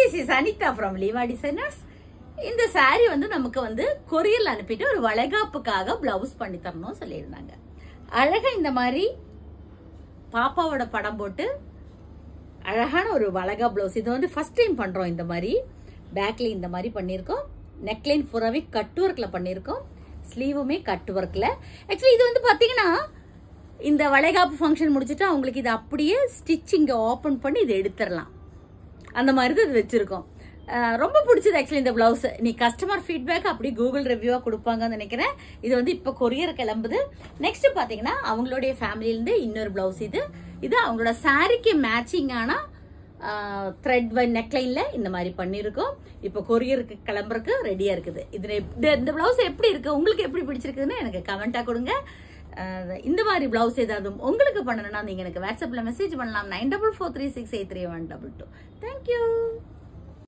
this is Anita from Liva Designers. இந்த saree வந்து நமக்கு வந்து கொரியர்ல அனுப்பிட்டு ஒரு வளைகாப்புக்காக பிளவுஸ் பண்ணி தரணும் சொல்லியிருந்தாங்க. அழகா இந்த மாதிரி பாப்பாவோட படம் போட்டு அழகான ஒரு வளைகா பிளவுஸ். இது வந்து ஃபர்ஸ்ட் டைம் பண்றோம். இந்த மாதிரி பேக்ல இந்த மாதிரி பண்ணியிருக்கோம். நெக்லைன் ஃபுல்லாவே கட் ஒர்க்ல பண்ணியிருக்கோம். ஸ்லீவுமே கட் ஒர்க்ல. ஆக்சுவலி இது வந்து பாத்தீங்கன்னா இந்த வளைகாப்பு ஃபங்க்ஷன் முடிச்சுட்டு அவங்களுக்கு இது அப்படியே ஸ்டிச்சிங்க ஓபன் பண்ணி இதை எடுத்துடலாம். அந்த மாதிரி தான் இது வச்சிருக்கோம். ரொம்ப பிடிச்சது ஆக்சுவலி இந்த பிளவுஸ். நீ கஸ்டமர் ஃபீட்பேக் அப்படி கூகுள் ரிவ்யூவா கொடுப்பாங்கன்னு நினைக்கிறேன். இது வந்து இப்போ கொரியர் கிளம்புது. நெக்ஸ்ட் பாத்தீங்கன்னா அவங்களுடைய ஃபேமிலியிலிருந்து இன்னொரு பிளவுஸ். இது அவங்களோட சாரிக்கு மேட்சிங்கான த்ரெட் நெக்லைன்ல இந்த மாதிரி பண்ணிருக்கோம். இப்போ கொரியருக்கு கிளம்புறதுக்கு ரெடியா இருக்குது. இந்த பிளவுஸ் எப்படி இருக்கு, உங்களுக்கு எப்படி பிடிச்சிருக்குன்னு எனக்கு கமெண்டா கொடுங்க. இந்த மாதிரி பிளவுஸ் ஏதாவது உங்களுக்கு பண்ணணும்னா நீங்க எனக்கு வாட்ஸ்அப்ல மெசேஜ் பண்ணலாம். 9443683122. தேங்க்யூ.